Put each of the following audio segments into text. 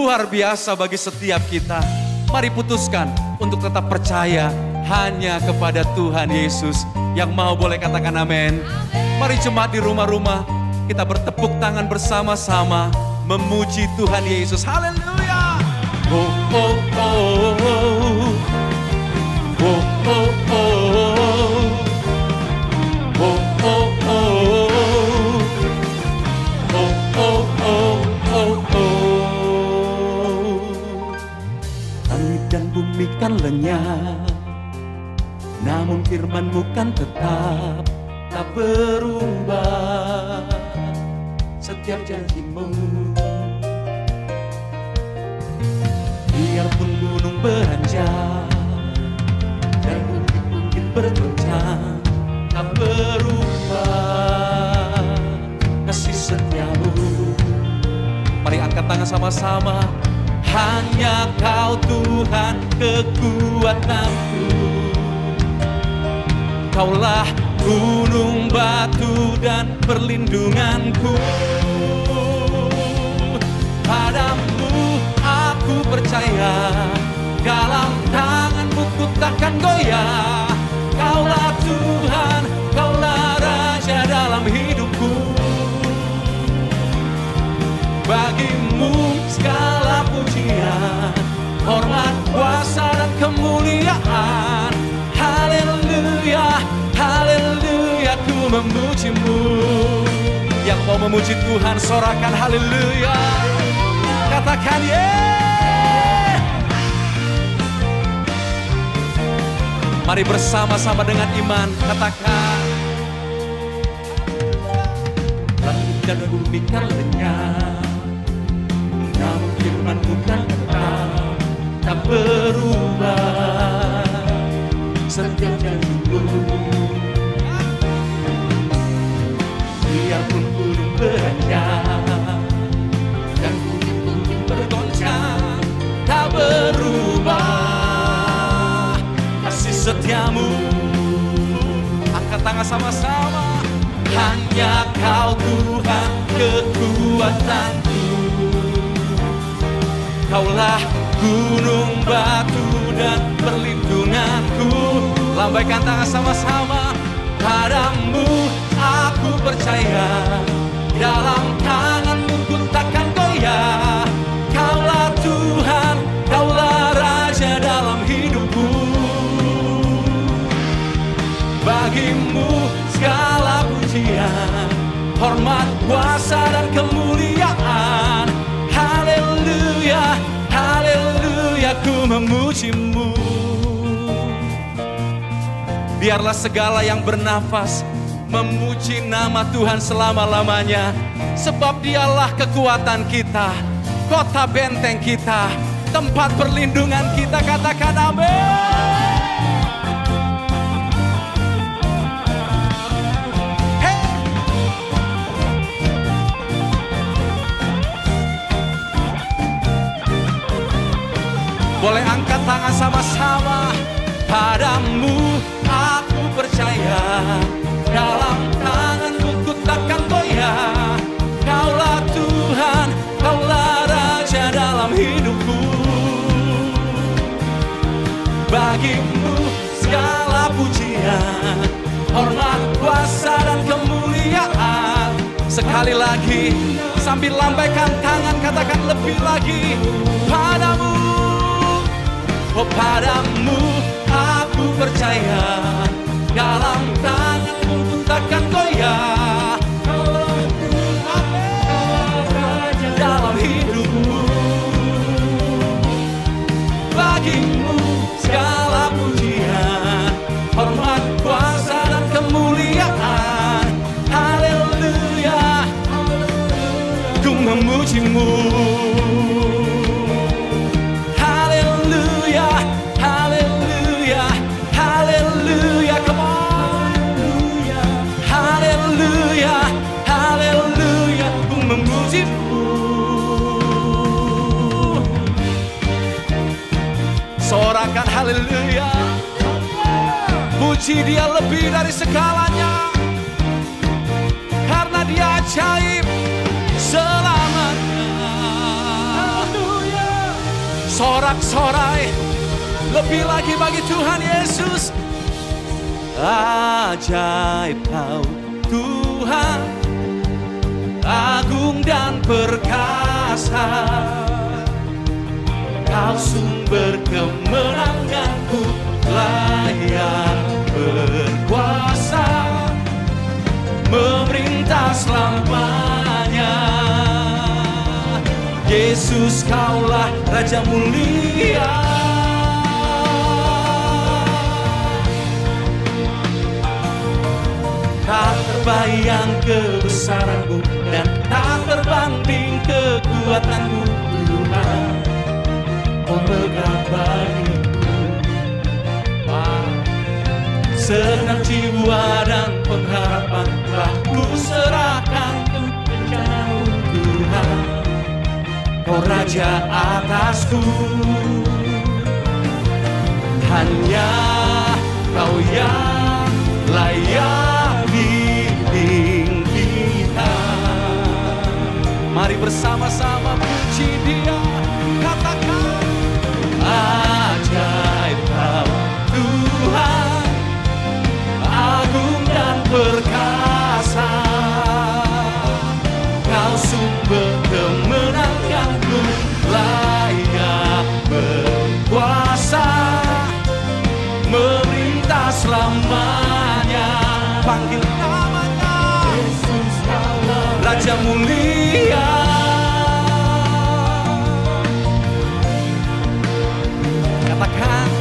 luar biasa bagi setiap kita. Mari putuskan untuk tetap percaya hanya kepada Tuhan Yesus yang mau. Boleh katakan amin. Mari jemaat di rumah-rumah kita bertepuk tangan bersama-sama memuji Tuhan Yesus. Haleluya. Oh, oh, oh, oh. Oh, oh, oh. Oh, oh, oh. Oh, oh, oh, oh, oh. Langit dan bumi kan lenyap, namun firman-Mu kan tetap tak berubah. Setiap janji-Mu, biarpun gunung beranjak dan bukit-bukit bergoncang, tak berubah kasih setia-Mu. Mari angkat tangan sama-sama. Hanya Kau Tuhan kekuatanku, Kaulah gunung batu dan perlindunganku. Padamu aku percaya, dalam tangan-Mu ku takkan goyah. Kaulah Tuhan, Kaulah Raja dalam hidupku. Bagimu segala pujian, hormat, kuasa dan kemuliaan. Haleluya, haleluya, ku memuji-Mu. Yang mau memuji Tuhan sorakan haleluya. Katakan yeah. Mari bersama-sama dengan iman katakan. Langit dan bumi kan lenyap, namun firman-Mu kan tetap tak berubah. Setiap janji-Mu, biarpun gunung beranjak dan bukit-bukit bergoncang, tak berubah kasih setia-Mu. Angkat tangan sama-sama. Hanya Kau Tuhan kekuatanku, Kaulah gunung batu dan perlindunganku. Lambaikan tangan sama-sama. Padamu aku percaya, dalam tangan-Mu ku takkan goyah. Kaulah Tuhan, Kaulah Raja dalam hidupku. Bagimu segala pujian, hormat, kuasa dan kemuliaan. Haleluya, haleluya, ku memuji-Mu. Biarlah segala yang bernafas memuji nama Tuhan selama-lamanya. Sebab Dialah kekuatan kita, kota benteng kita, tempat perlindungan kita. Katakan amin. Boleh angkat tangan sama-sama. Padamu aku percaya, dalam tangan-Mu ku takkan goyah. Kaulah Tuhan, Kaulah Raja dalam hidupku. Bagimu segala pujian, hormat, kuasa dan kemuliaan. Sekali lagi sambil lambaikan tangan katakan lebih lagi. Padamu, oh padamu aku percaya, dalam tangan-Mu ku takkan goyah. Kaulah Tuhan, Raja dalam hidupku. Bagimu segala pujian, hormat, kuasa dan kemuliaan. Haleluya, ku memuji-Mu. Sorakan haleluya. Puji Dia lebih dari segalanya, karena Dia ajaib selamanya. Haleluya. Sorak-sorai lebih lagi bagi Tuhan Yesus. Ajaib Kau Tuhan, agung dan perkasa. Kau sumber kemenanganku, layak berkuasa, memerintah selamanya. Yesus, Kaulah Raja mulia. Tak terbayang kebesaran-Mu dan tak terbanding kekuatan-Mu, Tuhan. Kau megah bagiku, segenap jiwa dan pengharapan telah ku serahkan untuk rencana-Mu, Tuhan. Kau Raja atasku, hanya Kau yang layak ditinggikan. Mari bersama-sama puji Dia, katakan ajaib Kau Tuhan, agung dan perkasa. Kau sumber kemenanganku, layak berkuasa, memerintah selamanya. Panggil namanya Yesus, Kaulah Raja mulia. Katakan,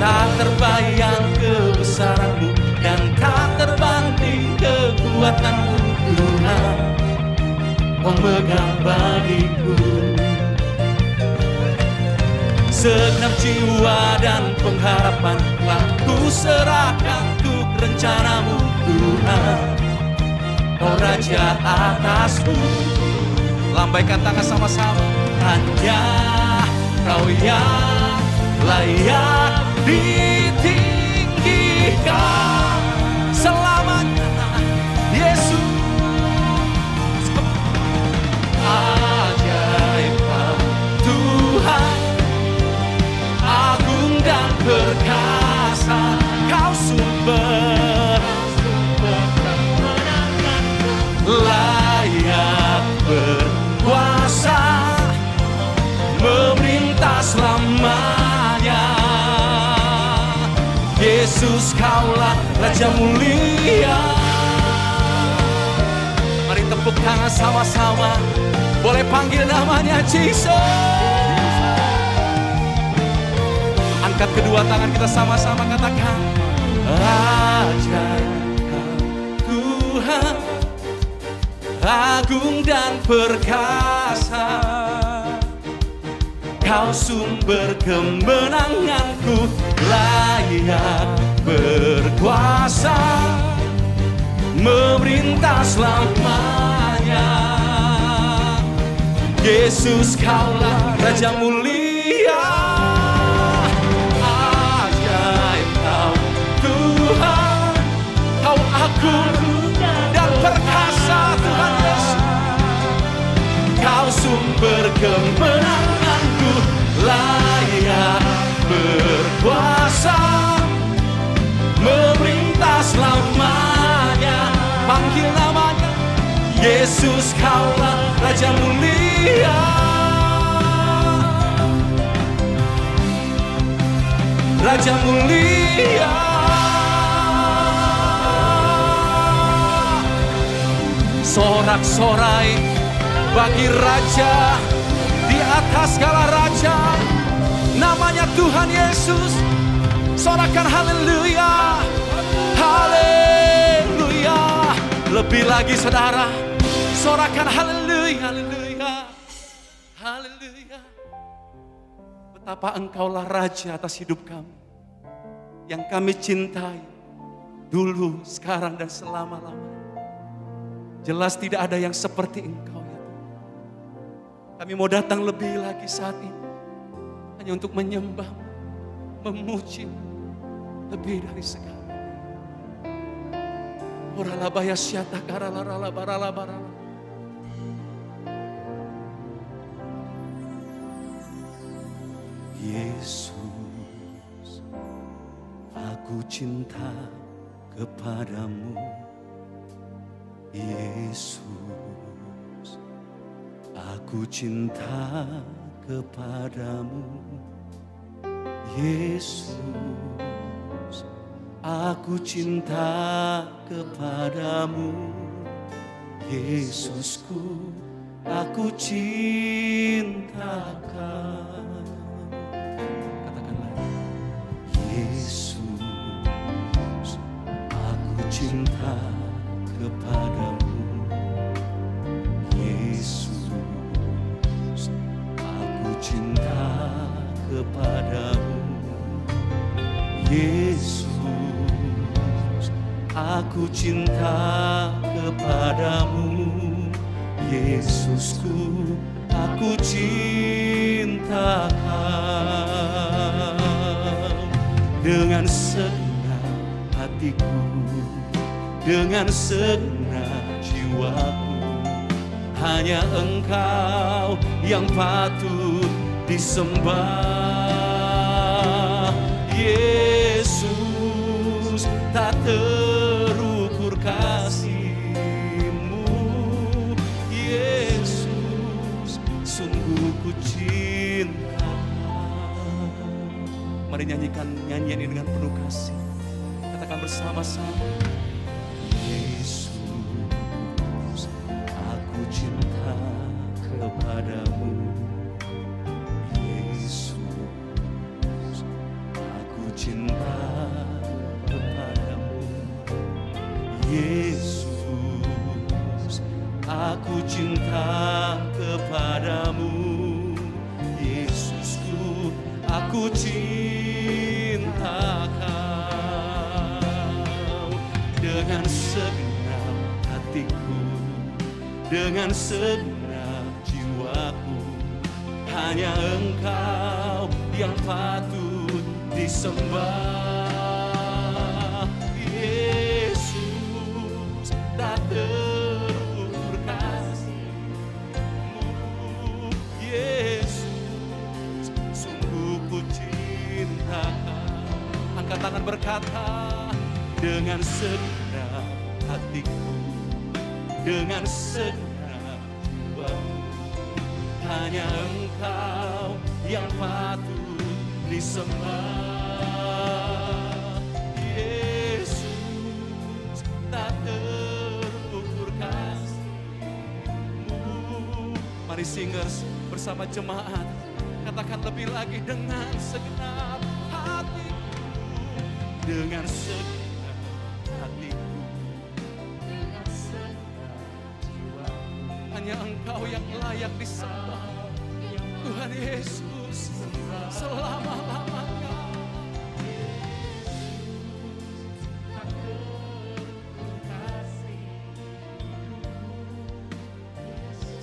tak terbayang kebesaran-Mu dan tak terbanding kekuatan-Mu, Tuhan. Kau megah bagiku, segenap jiwa dan pengharapan telah ku serahkan untuk rencana-Mu, Tuhan. Kau Raja atasku. Lambaikan tangan sama-sama. Hanya Kau yang layak ditinggikan selamanya, Yesus. Ajaib Kau Tuhan, agung dan perkasa. Kau sumber kemenanganku, layak berkuasa, memerintah selamanya. Yesus, Kaulah Raja mulia. Mari tepuk tangan sama-sama. Boleh panggil namanya Jesus. Angkat kedua tangan kita sama-sama, katakan ajaib Kau Tuhan, agung dan perkasa. Kau sumber kemenanganku, layak berkuasa, memerintah selamanya. Yesus, Kaulah Raja mulia. Ajaib Kau Tuhan, Kau agung dan perkasa, Tuhan Yesus. Kau sumber kemenanganku, layak berkuasa, memerintah selamanya. Panggil namanya Yesus, Kaulah Raja mulia. Raja mulia. Sorak-sorai bagi Raja di atas segala raja, namanya Tuhan Yesus. Sorakan haleluya, haleluya. Lebih lagi saudara, sorakan haleluya, haleluya, haleluya. Betapa Engkaulah Raja atas hidup kami, yang kami cintai dulu, sekarang, dan selama-lamanya. Jelas tidak ada yang seperti Engkau ya Tuhan. Kami mau datang lebih lagi saat ini, hanya untuk menyembah, memuji lebih dari sekarang. Oralabaya syata karala barala barala. Yesus, aku cinta kepadamu. Yesus, aku cinta kepadamu. Yesus, aku cinta kepadamu. Yesusku, aku cinta Kau. Katakanlah, Yesus, aku cinta kepadamu. Yesus, aku cinta kepadamu. Yesus, aku cinta kepadamu. Yesusku, aku cinta Kau. Dengan segenap hatiku, dengan segenap jiwaku, hanya Engkau yang patut disembah. Yesus, tak terukur kasih-Mu. Yesus, sungguh ku cinta. Mari nyanyikan nyanyian ini dengan penuh kasih. Katakan bersama-sama. Yesus, aku cinta kepadamu. Yesus, aku cinta kepadamu. Yesus, aku cinta kepadamu. Yesusku, aku cinta Kau. Dengan segenap hatiku, dengan segenap jiwaku, hanya Engkau yang patut disembah. Yesus, tak terukur kasih-Mu. Yesus, sungguh ku cinta Kau. Angkat tangan berkata, dengan segenap hatiku, dengan segenap jiwaku, hanya Engkau yang patut disembah. Yesus, tak terukur kasih-Mu. Mari singers bersama jemaat, katakan lebih lagi, dengan segenap hatiku, dengan segenap hatiku, dengan segenap jiwaku, hanya Engkau yang layak disembah. Tuhan Yesus, selama-lamanya.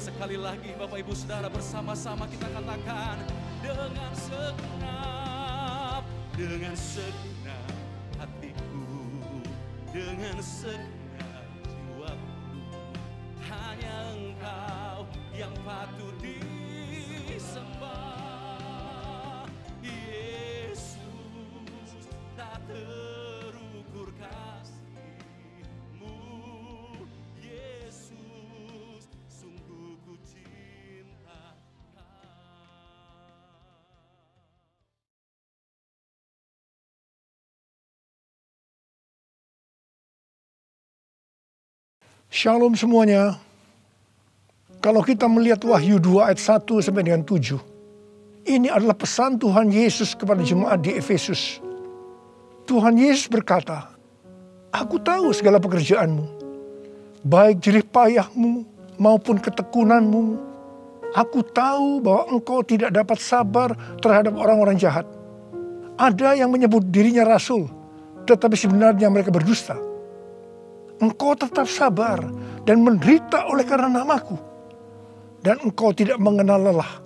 Sekali lagi Bapak Ibu Saudara, bersama-sama kita katakan, dengan segenap hatiku, dengan segenap jiwaku, hanya Engkau yang patut disembah. Yesus, tak terukur kasih-Mu. Yesus, sungguh ku cinta Kau. Shalom semuanya. Kalau kita melihat Wahyu 2 ayat 1 sampai dengan 7, ini adalah pesan Tuhan Yesus kepada jemaat di Efesus. Tuhan Yesus berkata, aku tahu segala pekerjaanmu, baik jerih payahmu maupun ketekunanmu. Aku tahu bahwa engkau tidak dapat sabar terhadap orang-orang jahat. Ada yang menyebut dirinya rasul, tetapi sebenarnya mereka berdusta. Engkau tetap sabar dan menderita oleh karena namaku. Dan engkau tidak mengenal lelah.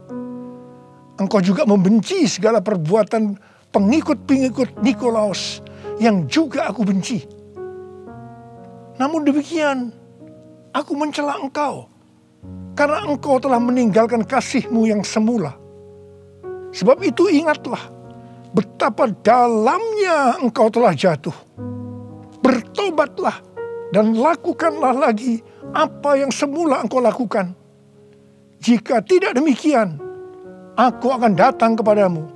Engkau juga membenci segala perbuatan pengikut-pengikut Nikolaus yang juga aku benci. Namun demikian, aku mencela engkau karena engkau telah meninggalkan kasih-Mu yang semula. Sebab itu ingatlah betapa dalamnya engkau telah jatuh. Bertobatlah dan lakukanlah lagi apa yang semula engkau lakukan. Jika tidak demikian, aku akan datang kepadamu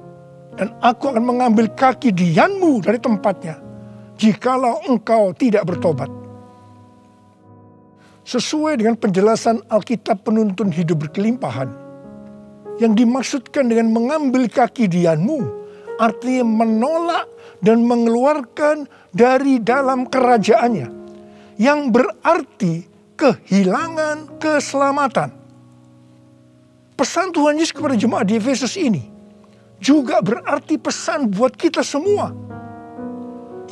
dan aku akan mengambil kaki dianmu dari tempatnya, jikalau engkau tidak bertobat. Sesuai dengan penjelasan Alkitab penuntun hidup berkelimpahan, yang dimaksudkan dengan mengambil kaki dianmu, artinya menolak dan mengeluarkan dari dalam kerajaannya, yang berarti kehilangan keselamatan. Pesan Tuhan Yesus kepada jemaat di Efesus ini juga berarti pesan buat kita semua,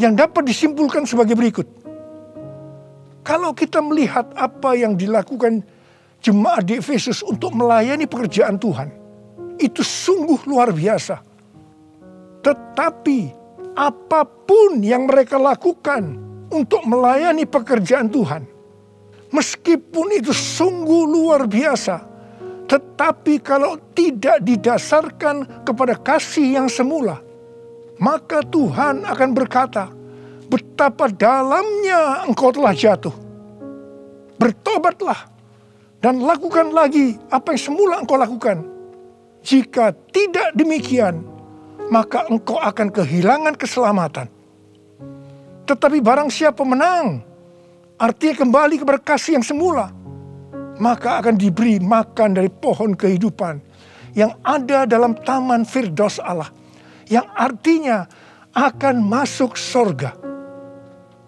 yang dapat disimpulkan sebagai berikut. Kalau kita melihat apa yang dilakukan jemaat di Efesus untuk melayani pekerjaan Tuhan, itu sungguh luar biasa. Tetapi apapun yang mereka lakukan untuk melayani pekerjaan Tuhan, meskipun itu sungguh luar biasa, tetapi kalau tidak didasarkan kepada kasih yang semula, maka Tuhan akan berkata, betapa dalamnya engkau telah jatuh. Bertobatlah dan lakukan lagi apa yang semula engkau lakukan. Jika tidak demikian, maka engkau akan kehilangan keselamatan. Tetapi barang siapa menang, artinya kembali kepada kasih yang semula, maka akan diberi makan dari pohon kehidupan yang ada dalam taman Firdaus Allah, yang artinya akan masuk surga.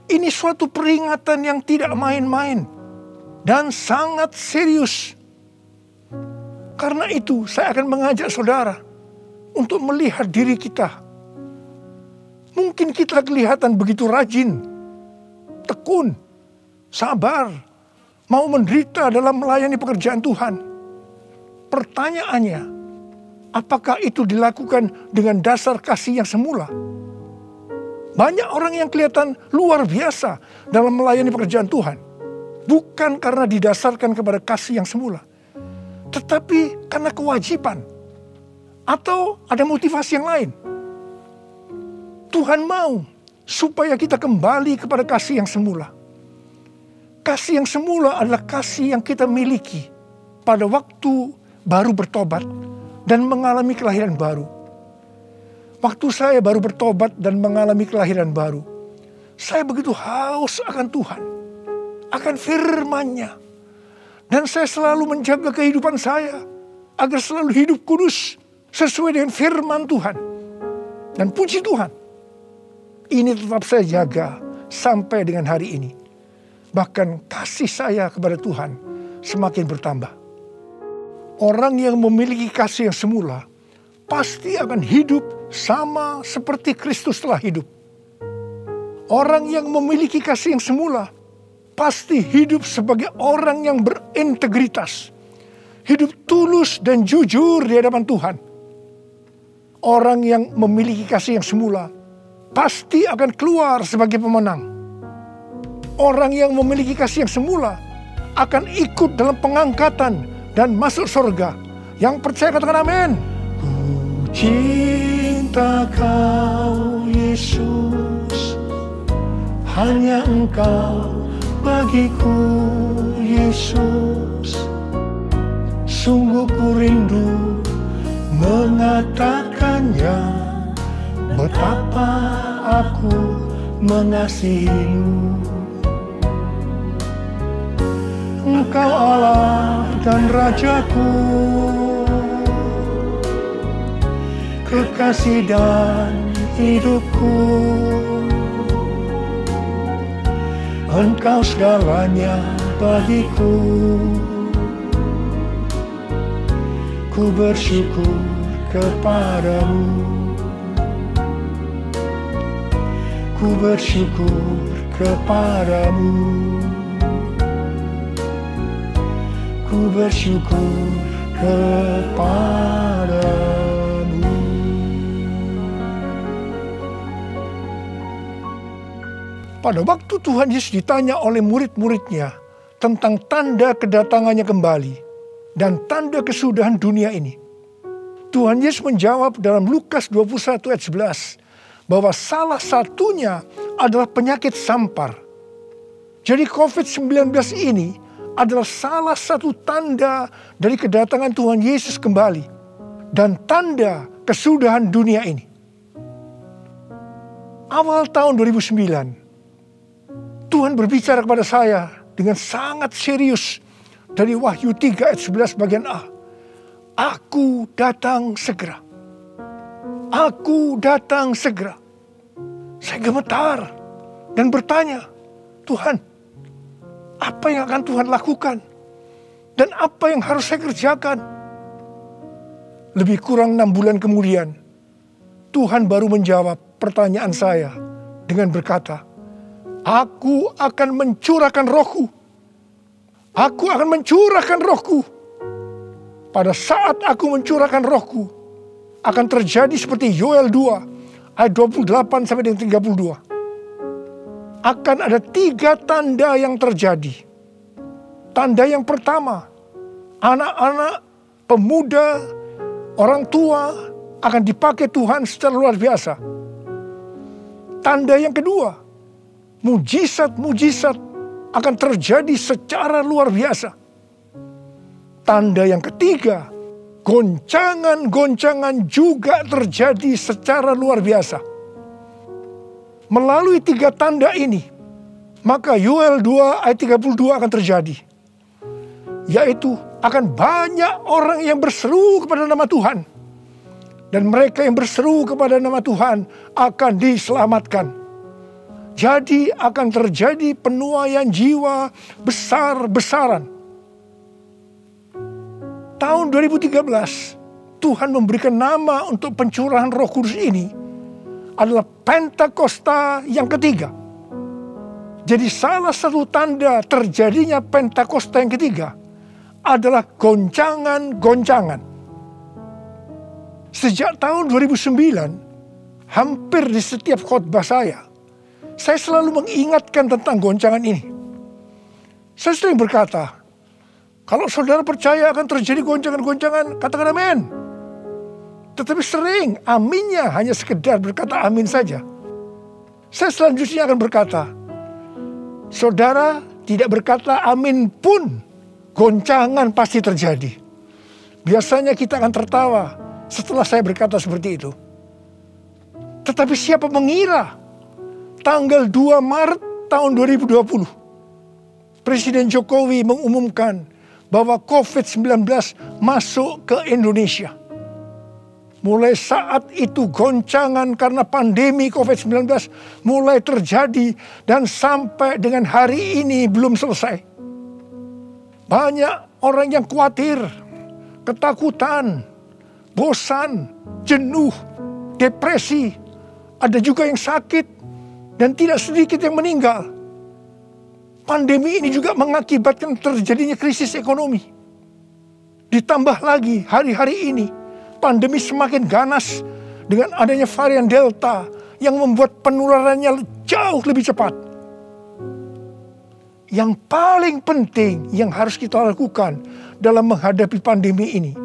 Ini suatu peringatan yang tidak main-main dan sangat serius. Karena itu saya akan mengajak saudara untuk melihat diri kita. Mungkin kita kelihatan begitu rajin, tekun, sabar, mau menderita dalam melayani pekerjaan Tuhan. Pertanyaannya, apakah itu dilakukan dengan dasar kasih yang semula? Banyak orang yang kelihatan luar biasa dalam melayani pekerjaan Tuhan, bukan karena didasarkan kepada kasih yang semula, tetapi karena kewajiban atau ada motivasi yang lain. Tuhan mau supaya kita kembali kepada kasih yang semula. Kasih yang semula adalah kasih yang kita miliki pada waktu baru bertobat dan mengalami kelahiran baru. Waktu saya baru bertobat dan mengalami kelahiran baru, saya begitu haus akan Tuhan, akan firman-Nya. Dan saya selalu menjaga kehidupan saya agar selalu hidup kudus sesuai dengan firman Tuhan. Dan puji Tuhan, ini tetap saya jaga sampai dengan hari ini. Bahkan kasih saya kepada Tuhan semakin bertambah. Orang yang memiliki kasih yang semula pasti akan hidup sama seperti Kristus telah hidup. Orang yang memiliki kasih yang semula pasti hidup sebagai orang yang berintegritas, hidup tulus dan jujur di hadapan Tuhan. Orang yang memiliki kasih yang semula pasti akan keluar sebagai pemenang. Orang yang memiliki kasih yang semula akan ikut dalam pengangkatan dan masuk surga. Yang percaya katakan amin. Ku cinta Kau Yesus, hanya Engkau bagiku Yesus. Sungguh ku rindu mengatakannya, betapa aku mengasihimu. Engkau Allah dan Rajaku, kekasih dan hidupku. Engkau segalanya bagiku. Ku bersyukur kepadamu. Ku bersyukur kepadamu. Ku bersyukur kepadamu. Pada waktu Tuhan Yesus ditanya oleh murid-muridnya tentang tanda kedatangannya kembali dan tanda kesudahan dunia ini, Tuhan Yesus menjawab dalam Lukas 21 ayat 11 bahwa salah satunya adalah penyakit sampar. Jadi COVID-19 ini adalah salah satu tanda dari kedatangan Tuhan Yesus kembali dan tanda kesudahan dunia ini. Awal tahun 2009, Tuhan berbicara kepada saya dengan sangat serius dari Wahyu 3 ayat 11 bagian A. Aku datang segera. Aku datang segera. Saya gemetar dan bertanya, Tuhan, apa yang akan Tuhan lakukan? Dan apa yang harus saya kerjakan? Lebih kurang 6 bulan kemudian, Tuhan baru menjawab pertanyaan saya dengan berkata, Aku akan mencurahkan rohku. Aku akan mencurahkan rohku. Pada saat aku mencurahkan rohku, akan terjadi seperti Yoel 2 ayat 28 sampai dengan 32. Akan ada 3 tanda yang terjadi. Tanda yang pertama, anak-anak, pemuda, orang tua akan dipakai Tuhan secara luar biasa. Tanda yang kedua, mujizat-mujizat akan terjadi secara luar biasa. Tanda yang ketiga, goncangan-goncangan juga terjadi secara luar biasa. Melalui 3 tanda ini, maka Yoel 2 ayat 32 akan terjadi. Yaitu akan banyak orang yang berseru kepada nama Tuhan. Dan mereka yang berseru kepada nama Tuhan akan diselamatkan. Jadi akan terjadi penuaian jiwa besar-besaran. Tahun 2013, Tuhan memberikan nama untuk pencurahan Roh Kudus ini adalah Pentakosta yang ketiga. Jadi salah satu tanda terjadinya Pentakosta yang ketiga adalah goncangan-goncangan. Sejak tahun 2009, hampir di setiap khotbah saya selalu mengingatkan tentang goncangan ini. Saya sering berkata, kalau saudara percaya akan terjadi goncangan-goncangan, katakan amin. Tetapi sering aminnya hanya sekedar berkata amin saja. Saya selanjutnya akan berkata, saudara tidak berkata amin pun, goncangan pasti terjadi. Biasanya kita akan tertawa setelah saya berkata seperti itu. Tetapi siapa mengira tanggal 2 Maret tahun 2020, Presiden Jokowi mengumumkan bahwa COVID-19 masuk ke Indonesia. Mulai saat itu goncangan karena pandemi COVID-19 mulai terjadi dan sampai dengan hari ini belum selesai. Banyak orang yang khawatir, ketakutan, bosan, jenuh, depresi. Ada juga yang sakit dan tidak sedikit yang meninggal. Pandemi ini juga mengakibatkan terjadinya krisis ekonomi. Ditambah lagi hari-hari ini pandemi semakin ganas dengan adanya varian Delta yang membuat penularannya jauh lebih cepat. Yang paling penting yang harus kita lakukan dalam menghadapi pandemi ini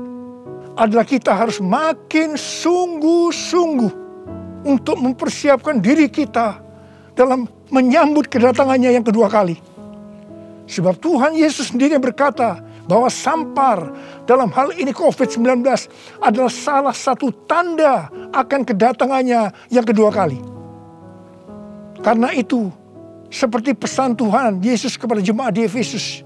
adalah kita harus makin sungguh-sungguh untuk mempersiapkan diri kita dalam menyambut kedatangannya yang kedua kali. Sebab Tuhan Yesus sendiri yang berkata bahwa sampar dalam hal ini COVID-19 adalah salah satu tanda akan kedatangannya yang kedua kali. Karena itu, seperti pesan Tuhan Yesus kepada jemaat di Efesus,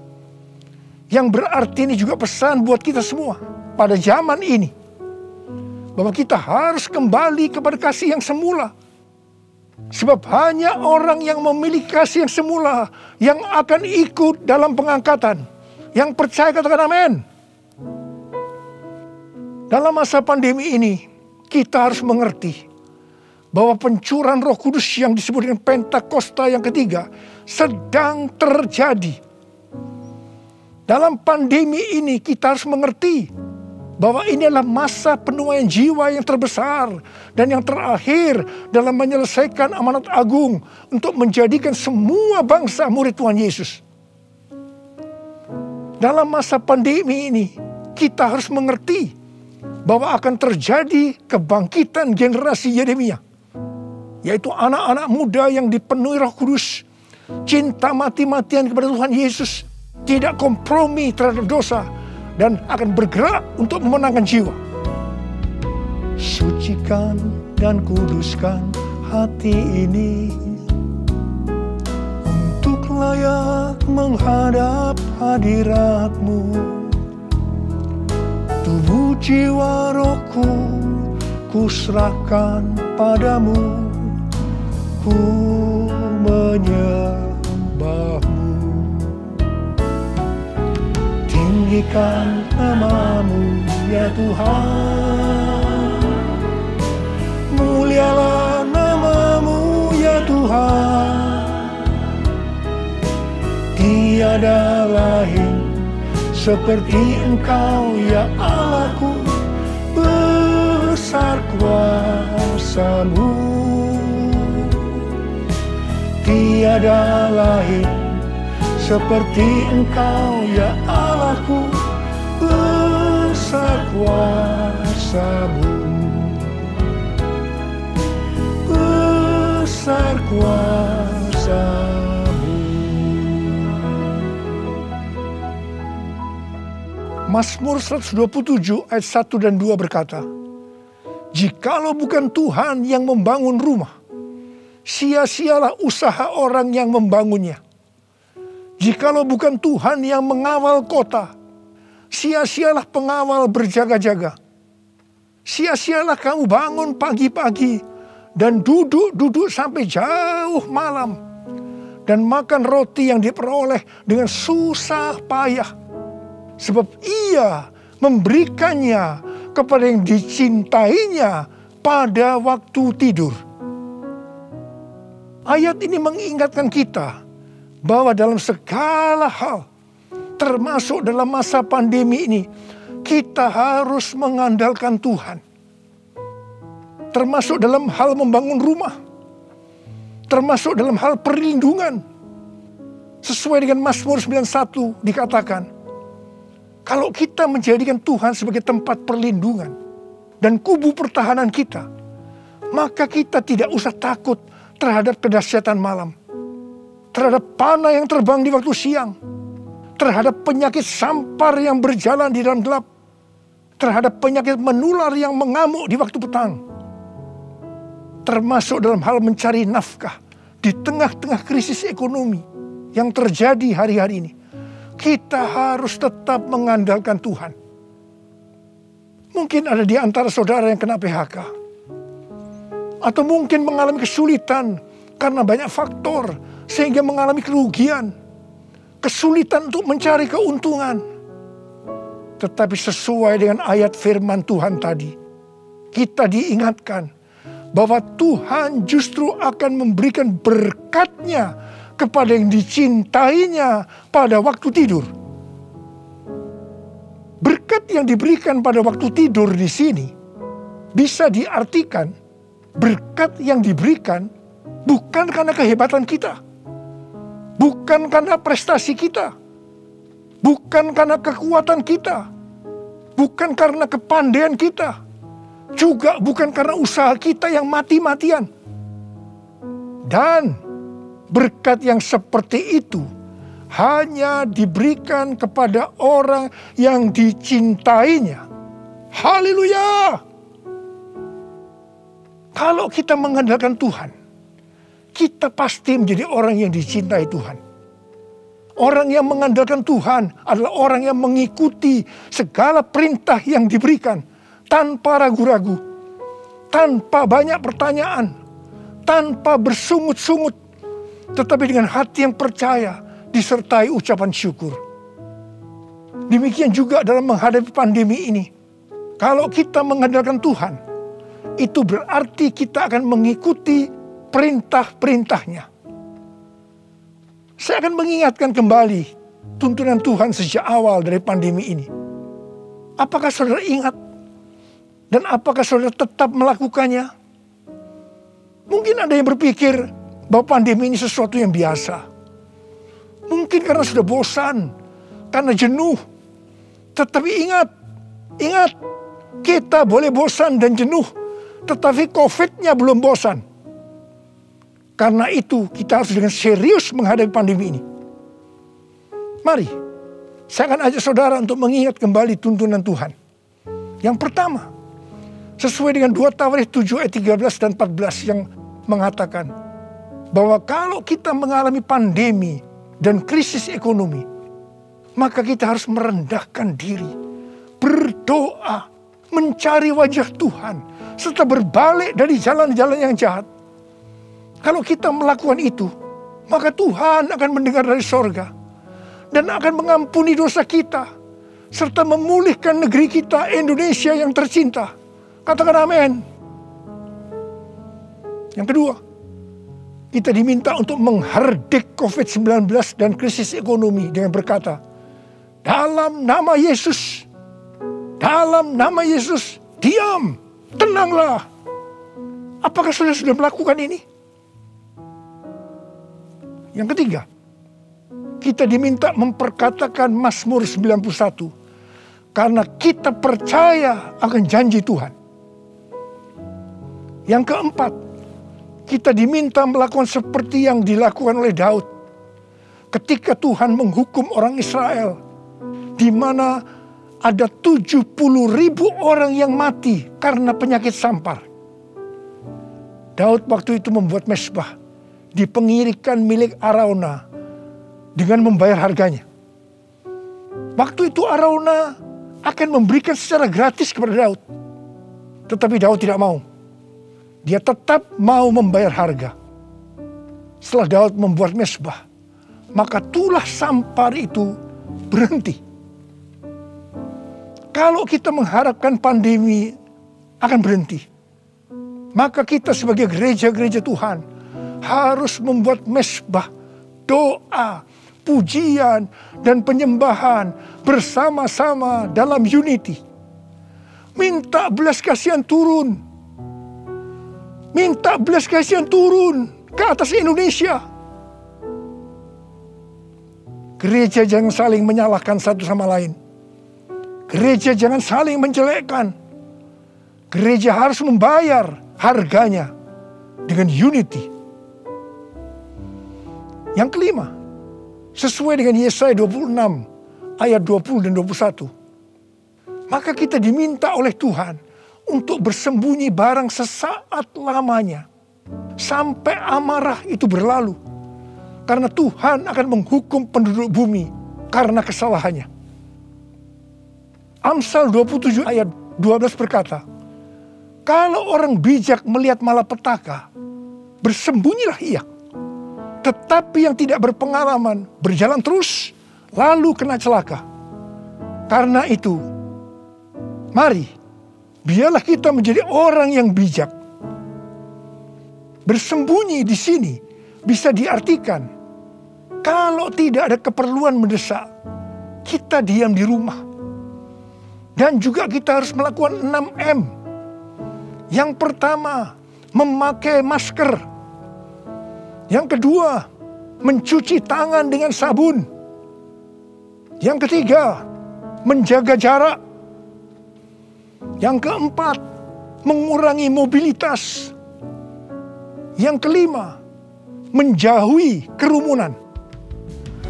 yang berarti ini juga pesan buat kita semua pada zaman ini, bahwa kita harus kembali kepada kasih yang semula. Sebab hanya orang yang memiliki kasih yang semula yang akan ikut dalam pengangkatan. Yang percaya katakan amin. Dalam masa pandemi ini, kita harus mengerti bahwa pencurahan Roh Kudus yang disebut dengan Pentakosta yang ketiga sedang terjadi. Dalam pandemi ini kita harus mengerti bahwa ini adalah masa penuaian jiwa yang terbesar dan yang terakhir dalam menyelesaikan amanat agung untuk menjadikan semua bangsa murid Tuhan Yesus. Dalam masa pandemi ini, kita harus mengerti bahwa akan terjadi kebangkitan generasi Yeremia. Yaitu anak-anak muda yang dipenuhi Roh Kudus, cinta mati-matian kepada Tuhan Yesus, tidak kompromi terhadap dosa, dan akan bergerak untuk memenangkan jiwa. Sucikan dan kuduskan hati ini untuk layak menghadap hadirat-Mu. Tubuh jiwa rohku kuserahkan padamu, ku menyembah-Mu. Tinggikan nama-Mu ya Tuhan, mulialah nama-Mu ya Tuhan. Tiada lain seperti Engkau ya Allahku, besar kuasa-Mu. Tiada lain seperti Engkau ya Allahku, besar kuasa-Mu. Besar kuasa-Mu. Mazmur 127 ayat 1 dan 2 berkata, jikalau bukan Tuhan yang membangun rumah, sia-sialah usaha orang yang membangunnya. Jikalau bukan Tuhan yang mengawal kota, sia-sialah pengawal berjaga-jaga. Sia-sialah kamu bangun pagi-pagi dan duduk-duduk sampai jauh malam, dan makan roti yang diperoleh dengan susah payah. Sebab Ia memberikannya kepada yang dicintainya pada waktu tidur. Ayat ini mengingatkan kita bahwa dalam segala hal, termasuk dalam masa pandemi ini, kita harus mengandalkan Tuhan. Termasuk dalam hal membangun rumah, termasuk dalam hal perlindungan. Sesuai dengan Mazmur 91 dikatakan, kalau kita menjadikan Tuhan sebagai tempat perlindungan dan kubu pertahanan kita, maka kita tidak usah takut terhadap kedahsyatan malam, terhadap panah yang terbang di waktu siang, terhadap penyakit sampar yang berjalan di dalam gelap, terhadap penyakit menular yang mengamuk di waktu petang, termasuk dalam hal mencari nafkah di tengah-tengah krisis ekonomi yang terjadi hari-hari ini. Kita harus tetap mengandalkan Tuhan. Mungkin ada di antara saudara yang kena PHK, atau mungkin mengalami kesulitan karena banyak faktor sehingga mengalami kerugian, kesulitan untuk mencari keuntungan. Tetapi sesuai dengan ayat firman Tuhan tadi, kita diingatkan bahwa Tuhan justru akan memberikan berkat-Nya kepada yang dicintainya pada waktu tidur. Berkat yang diberikan pada waktu tidur di sini bisa diartikan berkat yang diberikan bukan karena kehebatan kita, bukan karena prestasi kita, bukan karena kekuatan kita, bukan karena kepandaian kita, juga bukan karena usaha kita yang mati-matian. Dan berkat yang seperti itu hanya diberikan kepada orang yang dicintainya. Haleluya! Kalau kita mengandalkan Tuhan, kita pasti menjadi orang yang dicintai Tuhan. Orang yang mengandalkan Tuhan adalah orang yang mengikuti segala perintah yang diberikan tanpa ragu-ragu, tanpa banyak pertanyaan, tanpa bersungut-sungut, tetapi dengan hati yang percaya disertai ucapan syukur. Demikian juga dalam menghadapi pandemi ini. Kalau kita mengandalkan Tuhan, itu berarti kita akan mengikuti perintah-perintahnya. Saya akan mengingatkan kembali tuntunan Tuhan sejak awal dari pandemi ini. Apakah saudara ingat? Dan apakah saudara tetap melakukannya? Mungkin ada yang berpikir bahwa pandemi ini sesuatu yang biasa. Mungkin karena sudah bosan, karena jenuh. Tetapi ingat, Kita boleh bosan dan jenuh, tetapi COVID-nya belum bosan. Karena itu kita harus dengan serius menghadapi pandemi ini. Mari, saya akan ajak saudara untuk mengingat kembali tuntunan Tuhan. Yang pertama, sesuai dengan 2 Tawarikh 7 ayat 13 dan 14 yang mengatakan bahwa kalau kita mengalami pandemi dan krisis ekonomi, maka kita harus merendahkan diri, berdoa, mencari wajah Tuhan, serta berbalik dari jalan-jalan yang jahat. Kalau kita melakukan itu, maka Tuhan akan mendengar dari sorga dan akan mengampuni dosa kita, serta memulihkan negeri kita, Indonesia yang tercinta. Katakan amin. Yang kedua, kita diminta untuk menghardik COVID-19 dan krisis ekonomi dengan berkata, dalam nama Yesus, diam, tenanglah. Apakah saudara sudah melakukan ini? Yang ketiga, kita diminta memperkatakan Mazmur 91 karena kita percaya akan janji Tuhan. Yang keempat, kita diminta melakukan seperti yang dilakukan oleh Daud ketika Tuhan menghukum orang Israel, di mana ada 70.000 orang yang mati karena penyakit sampar. Daud waktu itu membuat mezbah di pengirikan milik Arauna dengan membayar harganya. Waktu itu Arauna akan memberikan secara gratis kepada Daud. Tetapi Daud tidak mau. Dia tetap mau membayar harga. Setelah Daud membuat mezbah, maka tulah sampar itu berhenti. Kalau kita mengharapkan pandemi akan berhenti, maka kita sebagai gereja-gereja Tuhan harus membuat mezbah, doa, pujian, dan penyembahan bersama-sama dalam unity. Minta belas kasihan turun. Minta belas kasihan turun ke atas Indonesia. Gereja jangan saling menyalahkan satu sama lain. Gereja jangan saling menjelekkan. Gereja harus membayar harganya dengan unity. Yang kelima, sesuai dengan Yesaya 26 ayat 20 dan 21. Maka kita diminta oleh Tuhan untuk bersembunyi barang sesaat lamanya sampai amarah itu berlalu. Karena Tuhan akan menghukum penduduk bumi karena kesalahannya. Amsal 27 ayat 12 berkata, kalau orang bijak melihat malapetaka, bersembunyilah ia. Tetapi yang tidak berpengalaman berjalan terus, lalu kena celaka. Karena itu, mari, biarlah kita menjadi orang yang bijak. Bersembunyi di sini bisa diartikan, kalau tidak ada keperluan mendesak, kita diam di rumah. Dan juga kita harus melakukan 6M. Yang pertama, memakai masker. Yang kedua, mencuci tangan dengan sabun. Yang ketiga, menjaga jarak. Yang keempat, mengurangi mobilitas. Yang kelima, menjauhi kerumunan.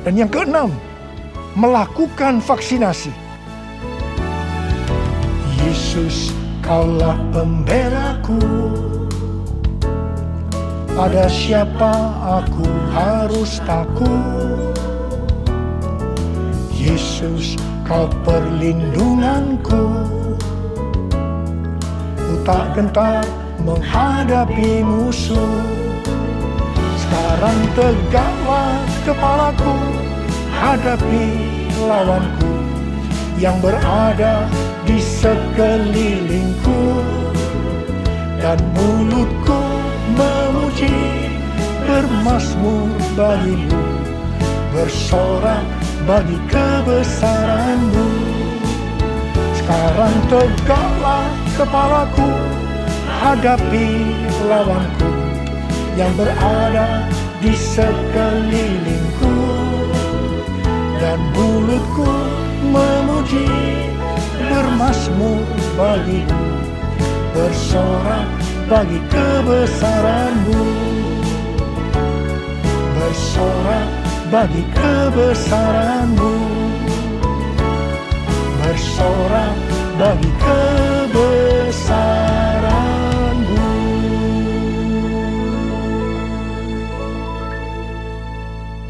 Dan yang keenam, melakukan vaksinasi. Yesus, Kaulah pembelaku. Pada siapa aku harus takut? Yesus, Kau perlindunganku. Ku tak gentar menghadapi musuh. Sekarang tegaklah kepalaku, hadapi lawanku yang berada di sekelilingku. Dan mulutku memuji, bermazmur bagimu, bersorak bagi kebesaran-Mu. Sekarang tegaklah kepalaku, hadapi lawanku yang berada di sekelilingku. Dan mulutku memuji, bermasmur bagimu, bersorak bagi kebesaran-Mu, bersorak bagi kebesaran-Mu, bersorak bagi kebesaran-Mu.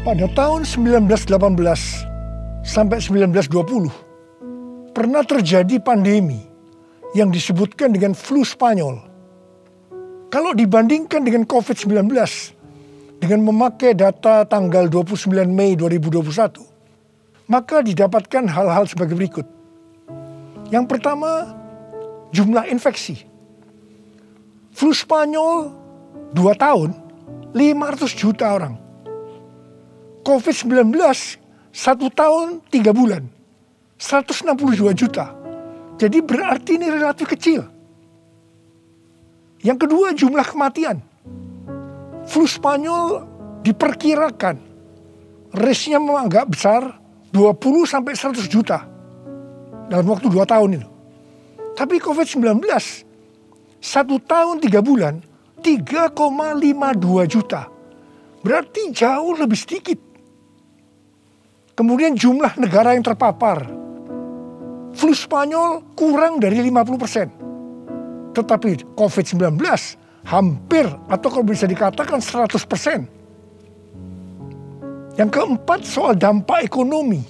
Pada tahun 1918 sampai 1920 pernah terjadi pandemi yang disebutkan dengan flu Spanyol. Kalau dibandingkan dengan COVID-19 dengan memakai data tanggal 29 Mei 2021, maka didapatkan hal-hal sebagai berikut. Yang pertama, jumlah infeksi. Flu Spanyol 2 tahun, 500 juta orang. COVID-19 1 tahun 3 bulan, 162 juta. Jadi berarti ini relatif kecil. Yang kedua, jumlah kematian. Flu Spanyol diperkirakan risknya memang agak besar, 20 sampai 100 juta dalam waktu 2 tahun itu. Tapi COVID-19 1 tahun 3 bulan 3,52 juta. Berarti jauh lebih sedikit. Kemudian jumlah negara yang terpapar. Flu Spanyol kurang dari 50%. Tetapi COVID-19 hampir atau kalau bisa dikatakan 100%. Yang keempat, soal dampak ekonomi.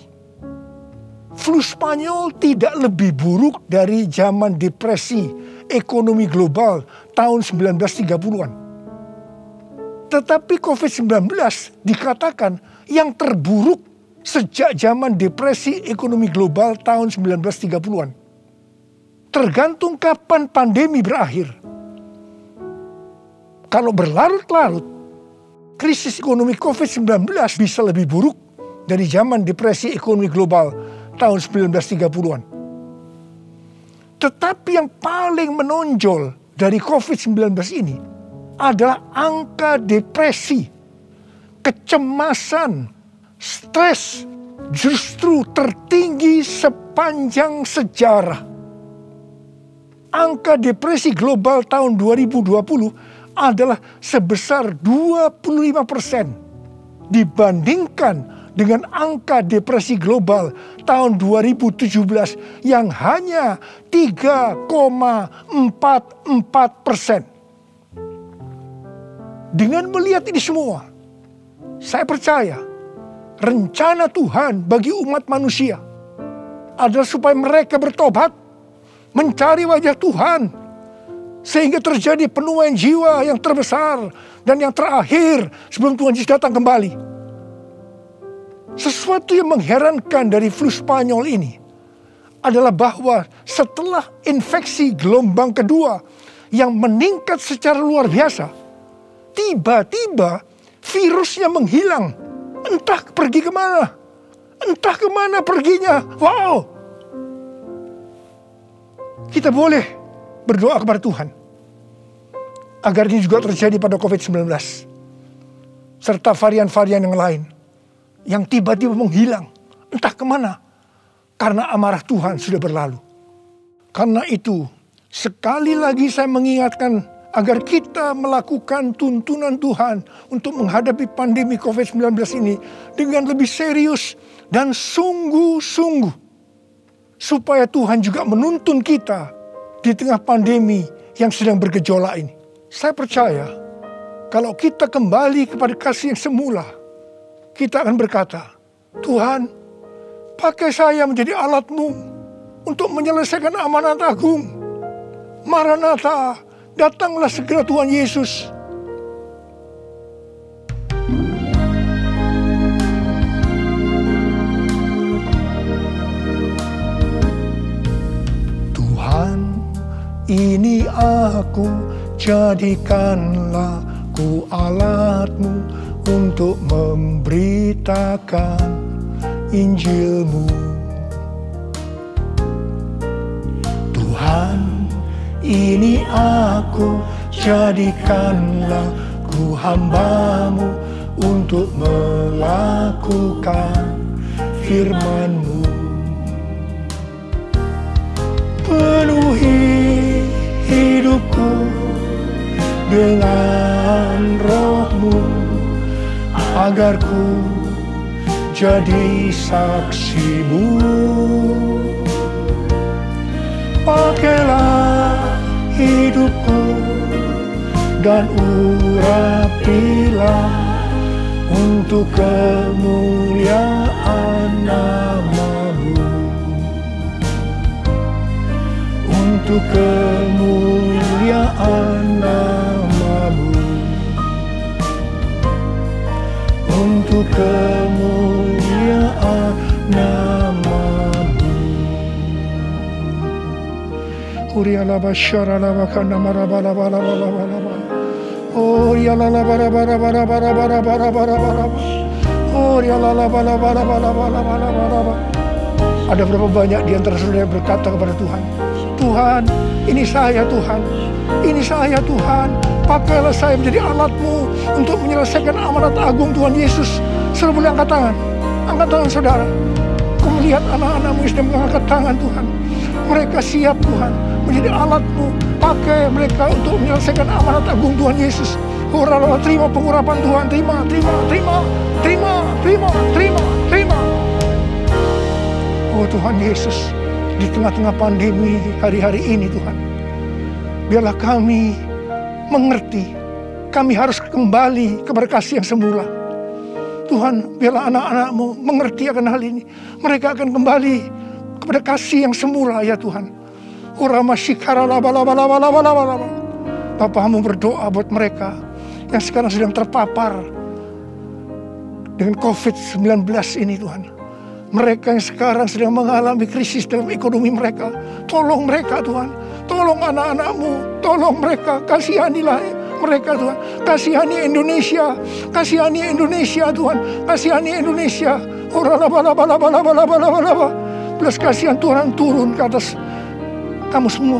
Flu Spanyol tidak lebih buruk dari zaman depresi ekonomi global tahun 1930-an. Tetapi COVID-19 dikatakan yang terburuk sejak zaman depresi ekonomi global tahun 1930-an. Tergantung kapan pandemi berakhir. Kalau berlarut-larut, krisis ekonomi COVID-19 bisa lebih buruk dari zaman depresi ekonomi global tahun 1930-an. Tetapi yang paling menonjol dari COVID-19 ini adalah angka depresi, kecemasan, stres justru tertinggi sepanjang sejarah. Angka depresi global tahun 2020 adalah sebesar 25% dibandingkan dengan angka depresi global tahun 2017 yang hanya 3,44%. Dengan melihat ini semua, saya percaya rencana Tuhan bagi umat manusia adalah supaya mereka bertobat, mencari wajah Tuhan, sehingga terjadi penuaian jiwa yang terbesar dan yang terakhir sebelum Tuhan Yesus datang kembali. Sesuatu yang mengherankan dari flu Spanyol ini adalah bahwa setelah infeksi gelombang kedua yang meningkat secara luar biasa, tiba-tiba virusnya menghilang. Entah pergi kemana. Entah kemana perginya. Wow. Kita boleh berdoa kepada Tuhan agar ini juga terjadi pada COVID-19. Serta varian-varian yang lain. Yang tiba-tiba menghilang. Entah kemana. Karena amarah Tuhan sudah berlalu. Karena itu, sekali lagi saya mengingatkan agar kita melakukan tuntunan Tuhan untuk menghadapi pandemi COVID-19 ini dengan lebih serius dan sungguh-sungguh. Supaya Tuhan juga menuntun kita di tengah pandemi yang sedang bergejolak ini. Saya percaya kalau kita kembali kepada kasih yang semula, kita akan berkata, Tuhan, pakai saya menjadi alat-Mu untuk menyelesaikan amanat agung. Maranatha, datanglah segera Tuhan Yesus. Tuhan, ini aku, jadikanlah ku alat-Mu untuk memberitakan Injil-Mu. Tuhan, ini aku, jadikanlah ku hamba-Mu untuk melakukan firman-Mu. Penuhi hidupku dengan roh-Mu, agar ku jadi saksi-Mu. Pakailah hidupku dan urapilah untuk kemuliaan nama-Mu, untuk kemuliaan nama-Mu, untuk kemuliaan nama-Mu. Urialaba syaralaba kana marabalaba. Oh ya la la bara bara bara bara bara bara bara bara. Oh ya la la bara bara bara bara bara bara. Ada berapa banyak di antara saudara yang berkata kepada Tuhan, Tuhan, ini saya Tuhan, ini saya Tuhan, pakailah saya menjadi alat-Mu untuk menyelesaikan amanat agung Tuhan Yesus. Saudara boleh angkat tangan saudara. Aku melihat anak-anak-Mu yang sedang mengangkat tangan Tuhan. Mereka siap Tuhan menjadi alat-Mu, pakai mereka untuk menyelesaikan amanat agung Tuhan Yesus. Horallah, terima pengurapan Tuhan, terima. Oh Tuhan Yesus, di tengah-tengah pandemi hari-hari ini Tuhan, biarlah kami mengerti, kami harus kembali kepada kasih yang semula. Tuhan, biarlah anak-anak-Mu mengerti akan hal ini. Mereka akan kembali kepada kasih yang semula ya Tuhan. Bapa, hamba berdoa buat mereka yang sekarang sedang terpapar dengan COVID-19 ini Tuhan. Mereka yang sekarang sedang mengalami krisis dalam ekonomi mereka. Tolong mereka Tuhan. Tolong anak-anak-Mu. Tolong mereka. Kasihanilah mereka Tuhan. Kasihani Indonesia. Kasihani Indonesia Tuhan. Kasihani Indonesia. Belas kasihan Tuhan turun ke atas kamu semua.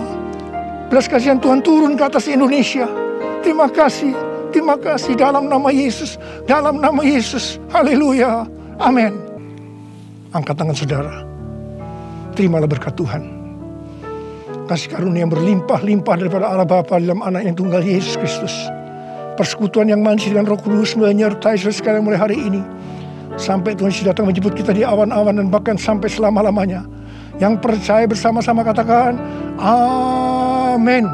Belas kasihan Tuhan turun ke atas Indonesia. Terima kasih dalam nama Yesus. Dalam nama Yesus. Haleluya. Amin. Angkat tangan saudara. Terimalah berkat Tuhan. Kasih karunia yang berlimpah-limpah daripada Allah Bapa dalam anak yang tunggal Yesus Kristus. Persekutuan yang manis dengan Roh Kudus menyertai saudara sekalian mulai hari ini. Sampai Tuhan Yesus datang menjemput kita di awan-awan dan bahkan sampai selama-lamanya. Yang percaya bersama-sama katakan, Amin.